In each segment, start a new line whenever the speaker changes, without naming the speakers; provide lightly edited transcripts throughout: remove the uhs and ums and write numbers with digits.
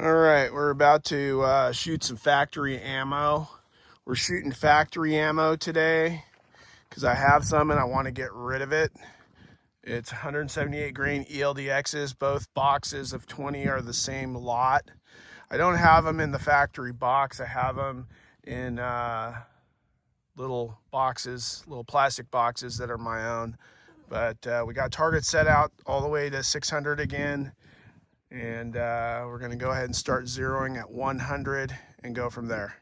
All right, we're about to shoot some factory ammo. We're shooting factory ammo today because I have some and I want to get rid of it. It's 178 grain ELDXs. Both boxes of 20 are the same lot. I don't have them in the factory box. I have them in little boxes, little plastic boxes that are my own. But we got targets set out all the way to 600 again. And we're going to go ahead and start zeroing at 100 and go from there.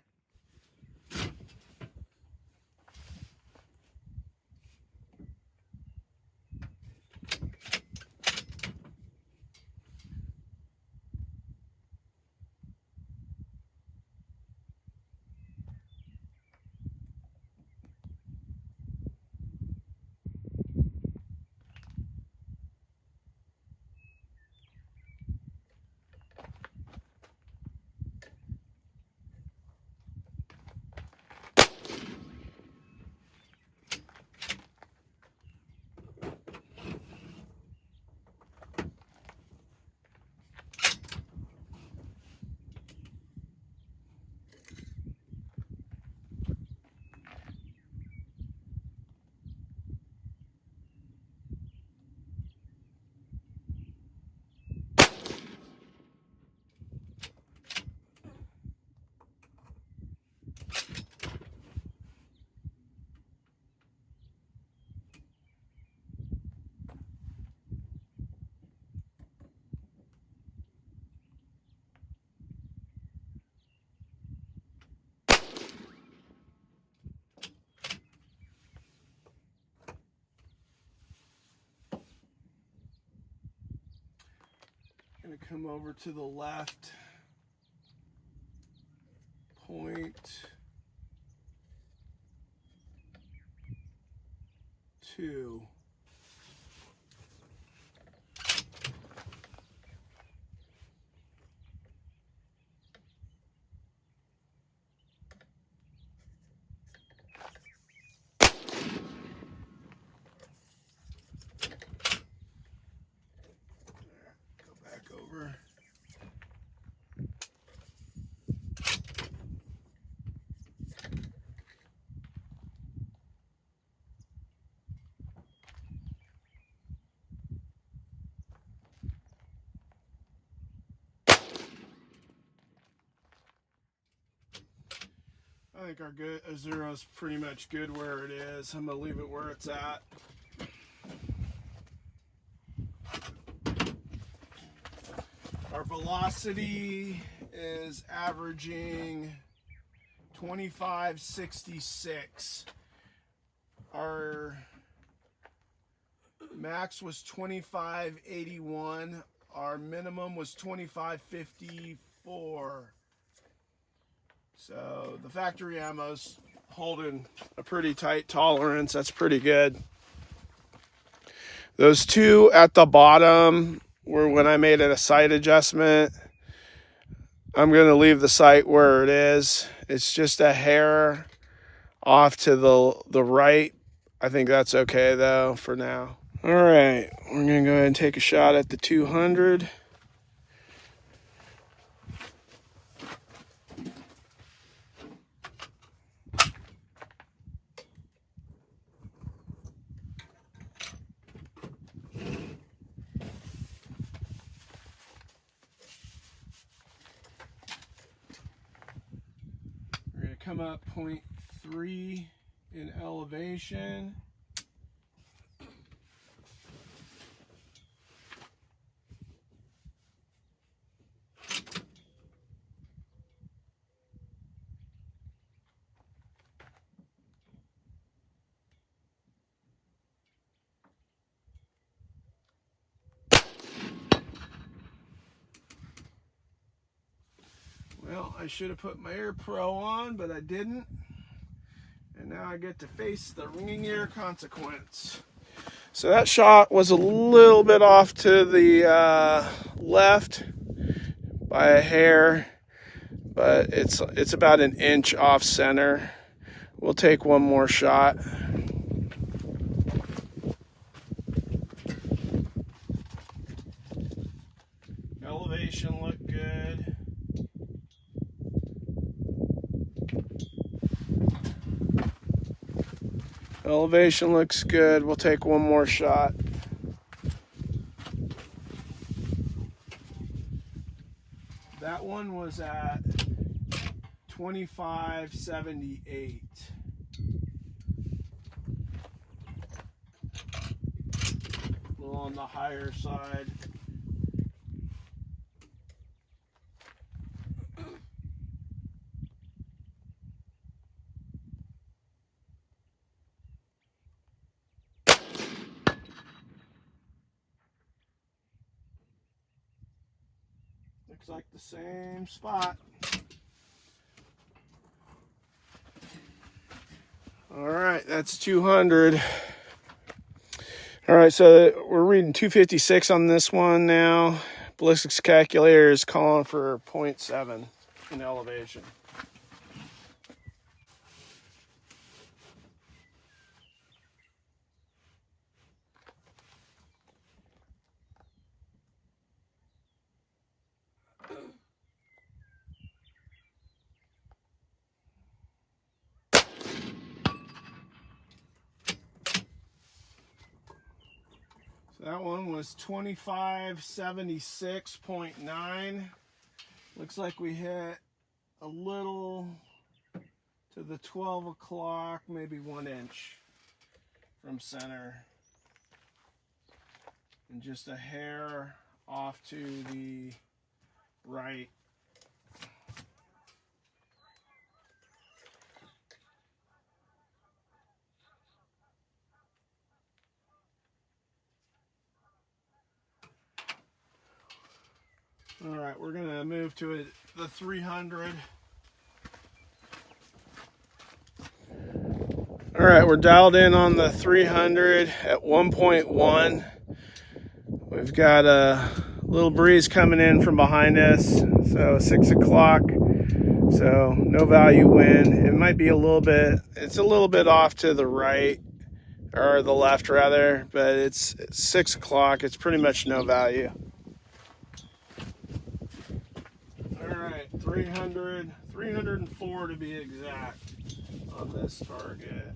Going to come over to the left point 2. Over. I think our zero is pretty much good where it is. I'm going to leave it where it's at. Our velocity is averaging 2566. Our max was 2581. Our minimum was 2554. So the factory ammo's holding a pretty tight tolerance. That's pretty good. Those two at the bottom were when I made a sight adjustment. I'm going to leave the sight where it is. It's just a hair off to the right. I think that's okay though for now. All right, we're going to go ahead and take a shot at the 200. Come up 0.3 in elevation. Well, I should have put my Air Pro on, but I didn't. And now I get to face the ringing ear consequence. So that shot was a little bit off to the left by a hair, but it's about an inch off center. We'll take one more shot. Elevation looked good. Elevation looks good. We'll take one more shot. That one was at 2578. A little on the higher side. Looks like the same spot. All right, that's 200. All right, so we're reading 256 on this one now. Ballistics calculator is calling for 0.7 in elevation. That one was 2576.9. Looks like we hit a little to the 12 o'clock, maybe 1 inch from center. And just a hair off to the right. All right, we're gonna move to the 300. All right, we're dialed in on the 300 at 1.1. We've got a little breeze coming in from behind us, so 6 o'clock. So no value wind. It might be a little bit, it's a little bit off to the right, or the left rather, but it's 6 o'clock. It's pretty much no value. 304 to be exact on this target.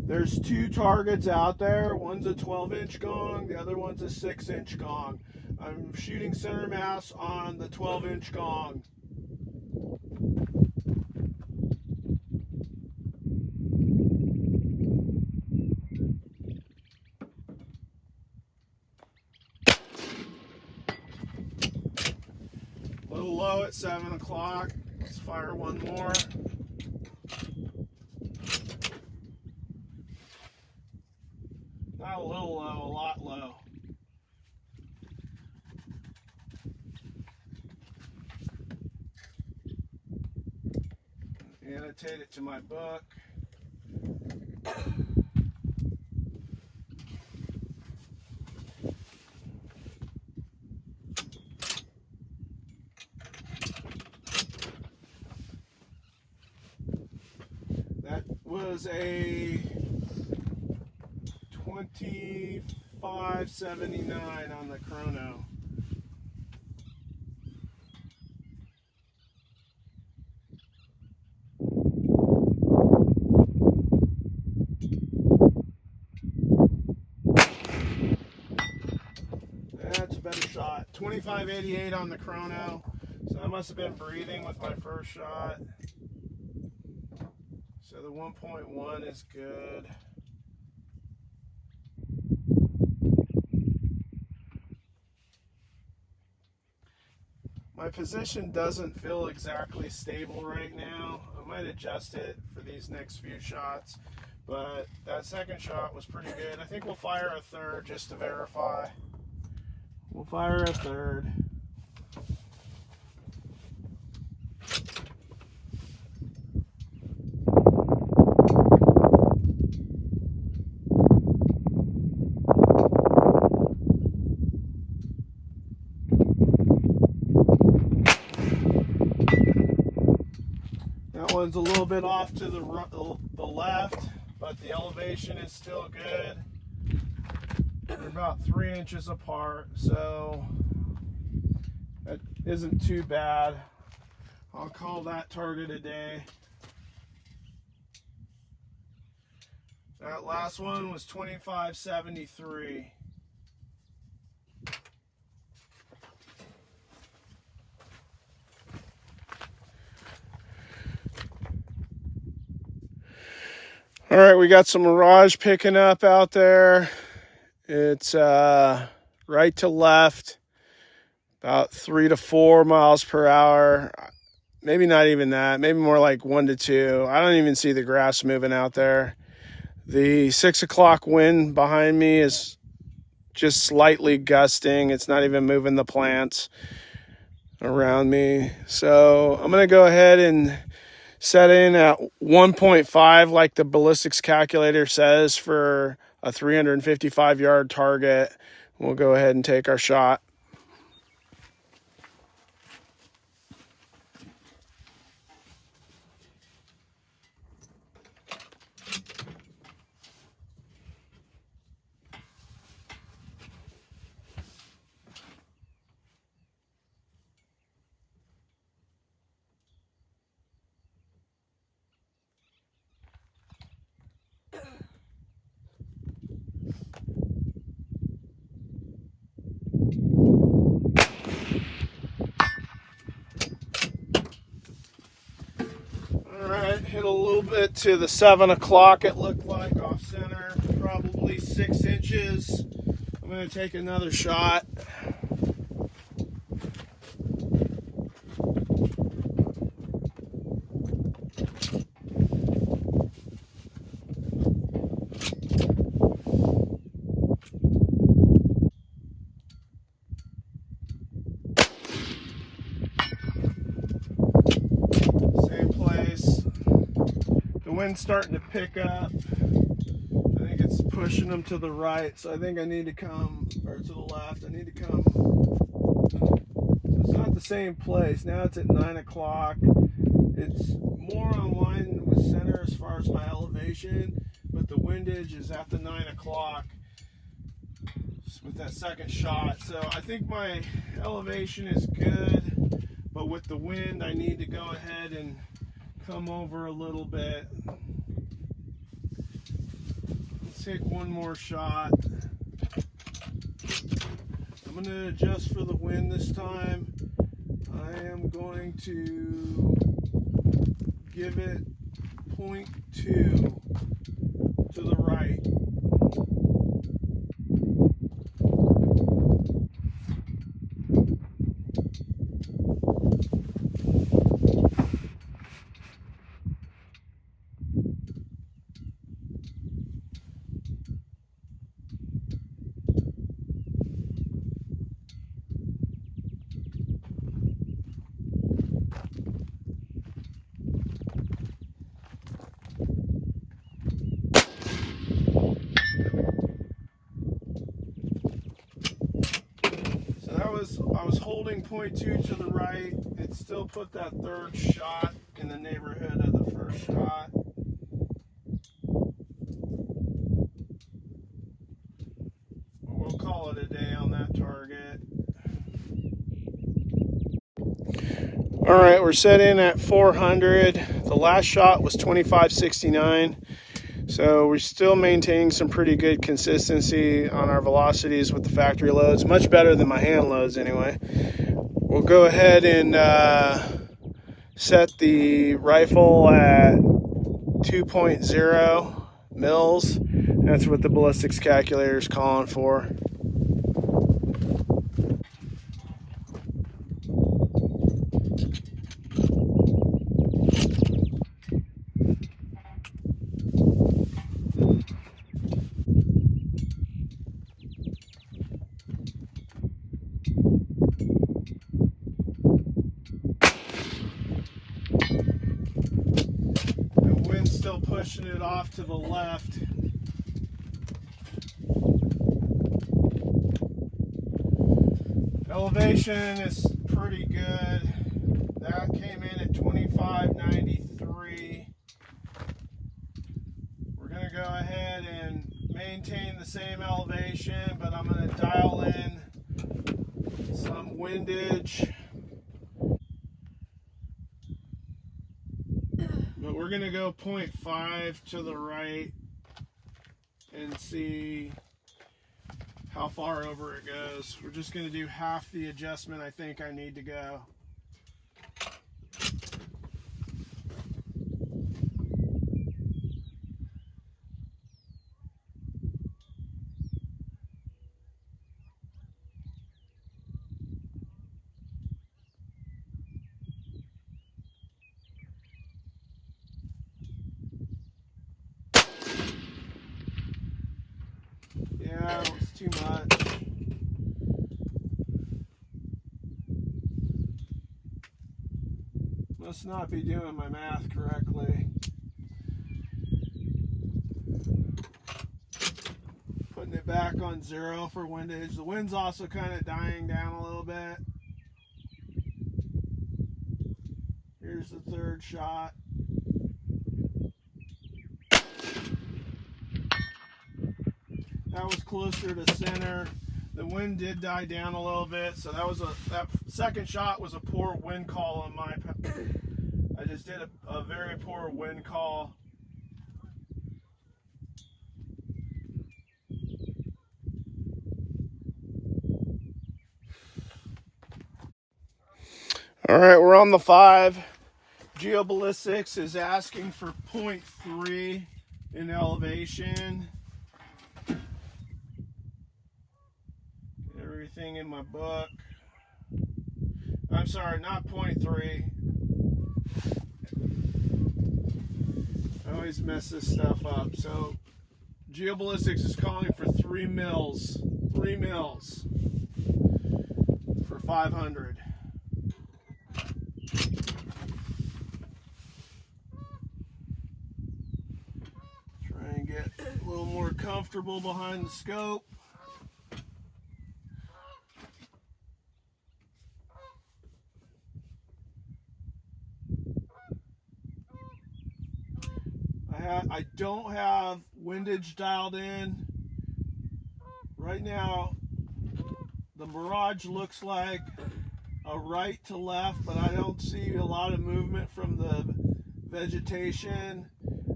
There's 2 targets out there. One's a 12-inch gong, the other one's a 6-inch gong. I'm shooting center mass on the 12-inch gong. A little low at 7 o'clock. Let's fire one more. Not a little low, a lot low. Annotate it to my book. That was a 2579 on the chrono. That's a better shot. 2588 on the chrono. So I must have been breathing with my first shot. So the 1.1 is good. My position doesn't feel exactly stable right now. I might adjust it for these next few shots, but that second shot was pretty good. I think we'll fire a third just to verify. We'll fire a third. That one's a little bit off to the left, but the elevation is still good. They're about 3 inches apart, so that isn't too bad. I'll call that target a day. That last one was 2573. All right, we got some mirage picking up out there. It's right to left, about 3 to 4 miles per hour. Maybe not even that, maybe more like 1 to 2. I don't even see the grass moving out there. The 6 o'clock wind behind me is just slightly gusting. It's not even moving the plants around me. So I'm gonna go ahead and set in at 1.5 like the ballistics calculator says for a 355 yard target. We'll go ahead and take our shot. Hit a little bit to the 7 o'clock, it looked like, off center, probably 6 inches. I'm going to take another shot. Same place. The wind's starting to pick up. I think it's pushing them to the right, so I think I need to come, or to the left, I need to come. So it's not the same place. Now it's at 9 o'clock. It's more on line with center as far as my elevation, but the windage is at the 9 o'clock with that second shot. So I think my elevation is good, but with the wind, I need to go ahead and come over a little bit. Let's take one more shot. I'm going to adjust for the wind this time. I am going to give it 0.2 to the right. I was holding 0.2 to the right. It still put that third shot in the neighborhood of the first shot. We'll call it a day on that target. All right, we're set in at 400. The last shot was 2569. So we're still maintaining some pretty good consistency on our velocities with the factory loads. Much better than my hand loads anyway. We'll go ahead and set the rifle at 2.0 mils. That's what the ballistics calculator is calling for. Still pushing it off to the left. Elevation is pretty good. That came in at 2593. We're going to go ahead and maintain the same elevation, but we're gonna go 0.5 to the right and see how far over it goes. We're just gonna do half the adjustment I think I need to go. Yeah, it was too much. Must not be doing my math correctly. Putting it back on 0 for windage. The wind's also kind of dying down a little bit. Here's the third shot. That was closer to center. The wind did die down a little bit, so that second shot was a poor wind call on my part. I just did a very poor wind call. All right, we're on the 5. Geoballistics is asking for 0.3 in elevation. Everything in my book. I'm sorry, not 0.3. I always mess this stuff up. So Geoballistics is calling for 3 mils. 3 mils for 500. Try and get a little more comfortable behind the scope. I don't have windage dialed in. Right now, the mirage looks like a right to left, but I don't see a lot of movement from the vegetation.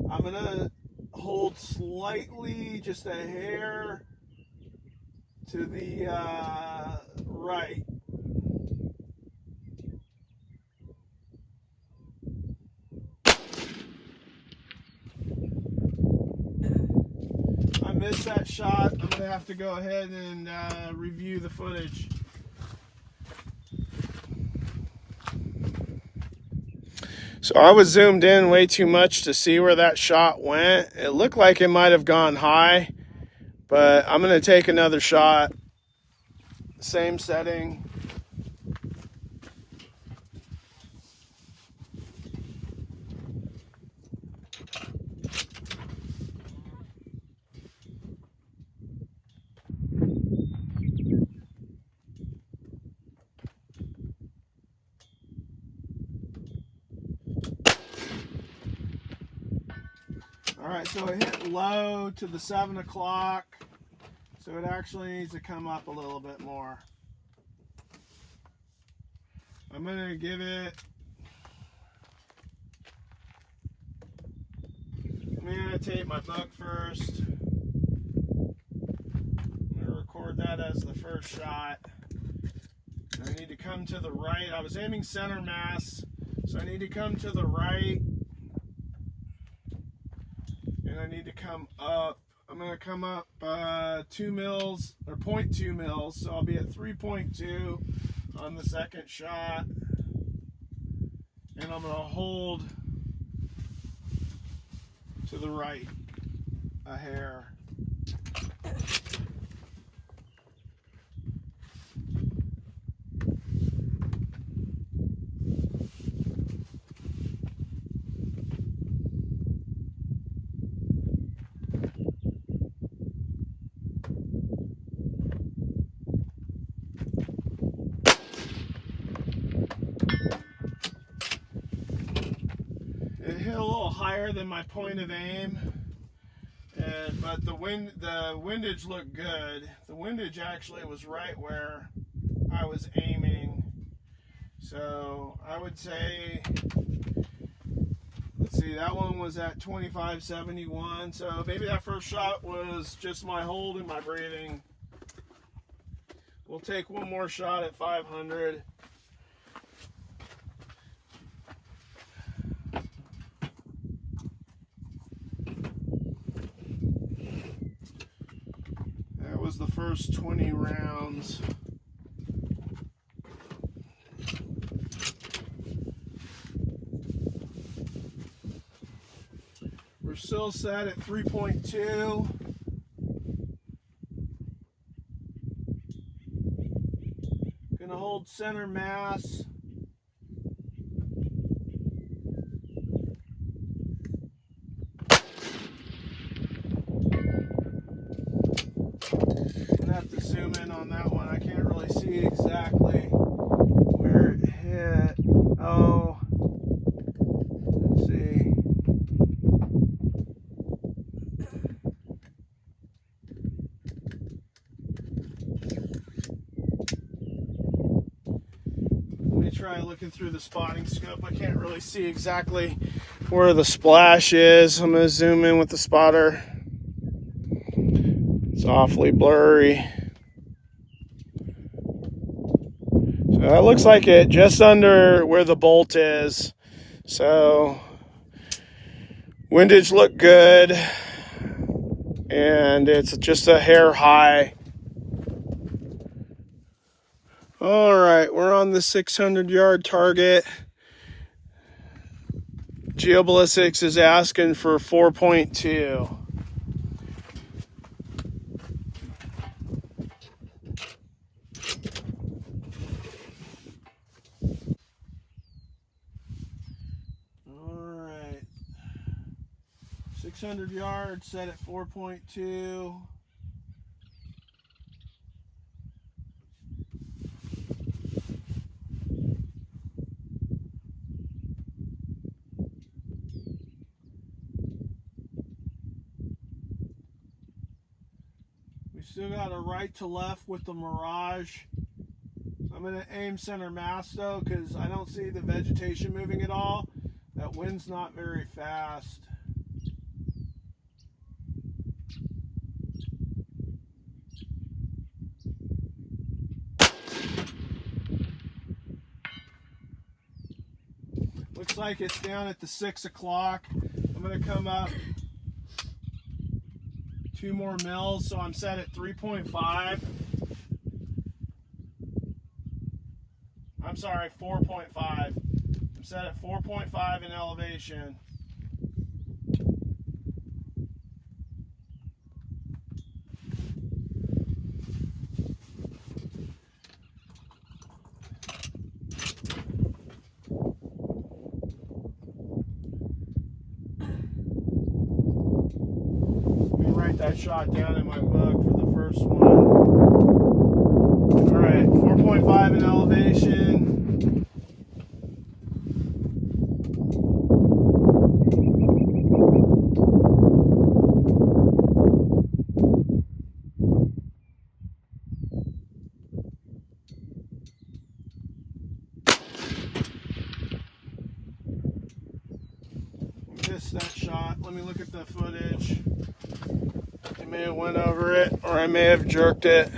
I'm gonna hold slightly, just a hair to the right. I missed that shot. I'm gonna have to go ahead and review the footage. So I was zoomed in way too much to see where that shot went. It looked like it might have gone high, but I'm gonna take another shot. Same setting. All right, so it hit low to the 7 o'clock, so it actually needs to come up a little bit more. I'm gonna give it, I'm gonna annotate my book first. I'm gonna record that as the first shot. I need to come to the right. I was aiming center mass, so I need to come to the right. And I need to come up. I'm going to come up 2 mils or 0.2 mils. So I'll be at 3.2 on the second shot. And I'm going to hold to the right a hair. It hit a little higher than my point of aim, but the windage looked good. The windage actually was right where I was aiming. So I would say the Let's see, that one was at 2571, so maybe that first shot was just my hold and my breathing. We'll take one more shot at 500. That was the first 20 rounds. We're still set at 3.2. Gonna hold center mass. Gonna have to zoom in on that one. I can't really see exactly where it hit. Oh, let's see. Try looking through the spotting scope. I can't really see exactly where the splash is. I'm going to zoom in with the spotter. It's awfully blurry. So that looks like it just under where the bolt is. So windage looked good, and it's just a hair high. All right, we're on the 600-yard target. Geoballistics is asking for 4.2. All right, 600 yards set at 4.2. Still got a right to left with the Mirage. I'm going to aim center mass though, because I don't see the vegetation moving at all. That wind's not very fast. Looks like it's down at the 6 o'clock. I'm going to come up 2 more mils, so I'm set at 3.5. I'm sorry, 4.5. I'm set at 4.5 in elevation. Write that shot down in my book for the first one. All right, 4.5 in elevation. Missed that shot. Let me look at the footage. I may have went over it, or I may have jerked it.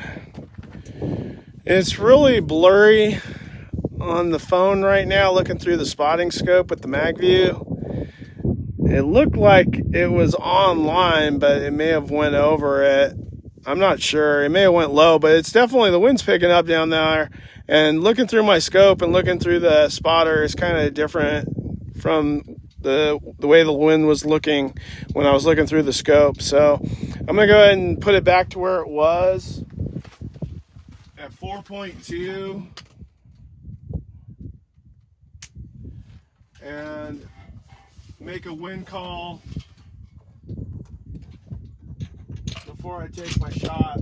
It's really blurry on the phone right now, looking through the spotting scope with the mag view. It looked like it was online, but it may have went over it. I'm not sure. It may have went low, but it's definitely, the wind's picking up down there. And looking through my scope and looking through the spotter is kind of different from the way the wind was looking when I was looking through the scope. So I'm gonna go ahead and put it back to where it was at 4.2 and make a wind call before I take my shot.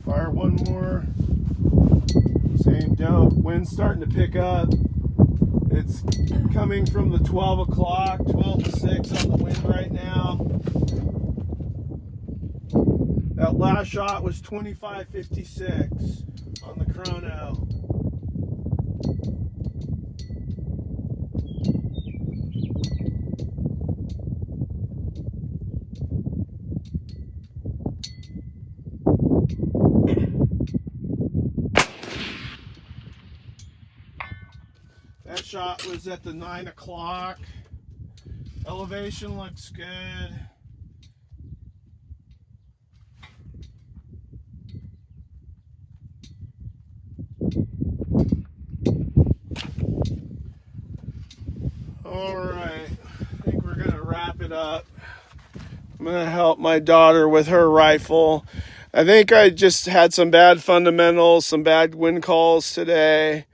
Fire one more. Same dope. Wind's starting to pick up. It's coming from the 12 o'clock, 12 to 6 on the wind right now. That last shot was 25.56 on the chrono. That shot was at the 9 o'clock. Elevation looks good. All right, I think we're gonna wrap it up. I'm gonna help my daughter with her rifle. I think I just had some bad fundamentals, some bad wind calls today,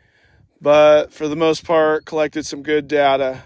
but for the most part, collected some good data.